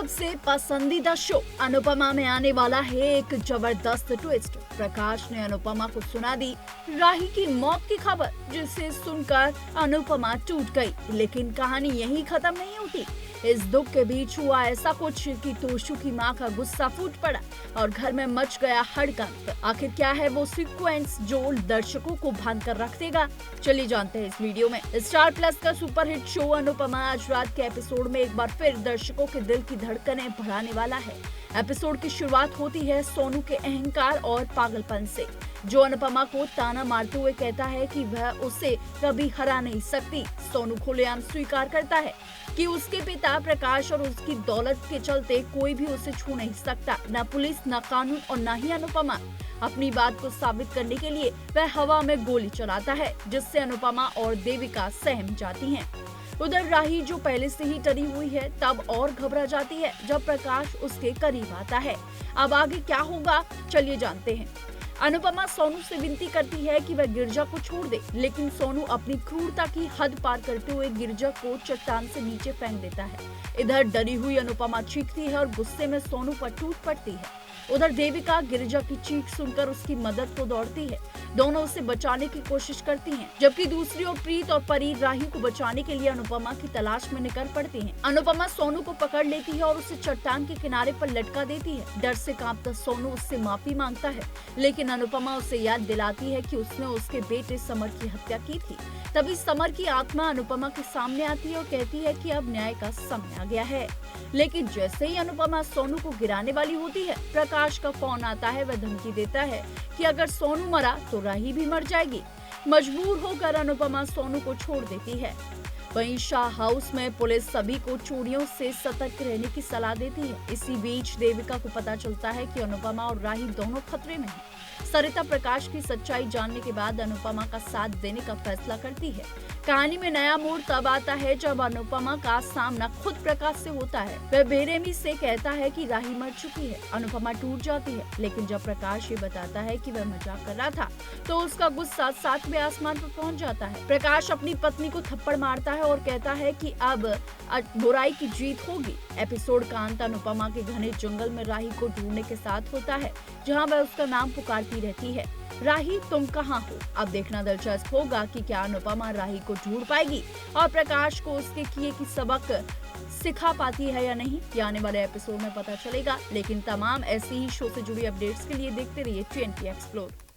सबसे पसंदीदा शो अनुपमा में आने वाला है एक जबरदस्त ट्विस्ट। प्रकाश ने अनुपमा को सुना दी राही की मौत की खबर, जिसे सुनकर अनुपमा टूट गई। लेकिन कहानी यहीं खत्म नहीं होती। इस दुख के बीच हुआ ऐसा कुछ कि तोशु की मां का गुस्सा फूट पड़ा और घर में मच गया हड़कंप। आखिर क्या है वो सीक्वेंस जो दर्शकों को बांध कर रख देगा? चलिए जानते हैं इस वीडियो में। स्टार प्लस का सुपरहिट शो अनुपमा आज रात के एपिसोड में एक बार फिर दर्शकों के दिल की धड़कनें बढ़ाने वाला है। एपिसोड की शुरुआत होती है सोनू के अहंकार और पागलपन से, जो अनुपमा को ताना मारते हुए कहता है कि वह उसे कभी हरा नहीं सकती। सोनू खुलेआम स्वीकार करता है कि उसके पिता प्रकाश और उसकी दौलत के चलते कोई भी उसे छू नहीं सकता, न पुलिस, न कानून और न ही अनुपमा। अपनी बात को साबित करने के लिए वह हवा में गोली चलाता है, जिससे अनुपमा और देविका सहम जाती हैं। उधर राही, जो पहले से ही डरी हुई है, तब और घबरा जाती है जब प्रकाश उसके करीब आता है। अब आगे क्या होगा, चलिए जानते हैं। अनुपमा सोनू से विनती करती है कि वह गिरजा को छोड़ दे, लेकिन सोनू अपनी क्रूरता की हद पार करते हुए गिरजा को चट्टान से नीचे फेंक देता है। इधर डरी हुई अनुपमा चीखती है और गुस्से में सोनू पर टूट पड़ती है। उधर देविका गिरजा की चीख सुनकर उसकी मदद को दौड़ती है। दोनों उसे बचाने की कोशिश करती हैं, जबकि दूसरी ओर प्रीत और परी राही को बचाने के लिए अनुपमा की तलाश में निकल पड़ती हैं। अनुपमा सोनू को पकड़ लेती है और उसे चट्टान के किनारे पर लटका देती है। डर से कांपता सोनू उससे माफी मांगता है, लेकिन अनुपमा उसे याद दिलाती है कि उसने उसके बेटे समर की हत्या की थी। तभी समर की आत्मा अनुपमा के सामने आती है और कहती है कि अब न्याय का समय आ गया है। लेकिन जैसे ही अनुपमा सोनू को गिराने वाली होती है, प्रकाश का फोन आता है। वह धमकी देता है कि अगर सोनू मरा तो राही भी मर जाएगी। मजबूर होकर अनुपमा सोनू को छोड़ देती है। वहीं शाह हाउस में पुलिस सभी को चोरियों से सतर्क रहने की सलाह देती है। इसी बीच देविका को पता चलता है कि अनुपमा और राही दोनों खतरे में हैं। सरिता प्रकाश की सच्चाई जानने के बाद अनुपमा का साथ देने का फैसला करती है। कहानी में नया मोड़ तब आता है जब अनुपमा का सामना खुद प्रकाश से होता है। वह बेरहमी से कहता है कि राही मर चुकी है। अनुपमा टूट जाती है, लेकिन जब प्रकाश ये बताता है कि वह मजाक कर रहा था, तो उसका गुस्सा सातवें आसमान पर पहुंच जाता है। प्रकाश अपनी पत्नी को थप्पड़ मारता है और कहता है कि अब बुराई की जीत होगी। एपिसोड का अंत अनुपमा के घने जंगल में राही को ढूंढने के साथ होता है, जहां वह उसका नाम पुकारती रहती है, राही तुम कहाँ हो। अब देखना दिलचस्प होगा कि क्या अनुपमा राही को ढूंढ पाएगी और प्रकाश को उसके किए की सबक सिखा पाती है या नहीं। ये आने वाले एपिसोड में पता चलेगा। लेकिन तमाम ऐसी ही शो से जुड़ी अपडेट्स के लिए देखते रहिए TNT एक्सप्लोर।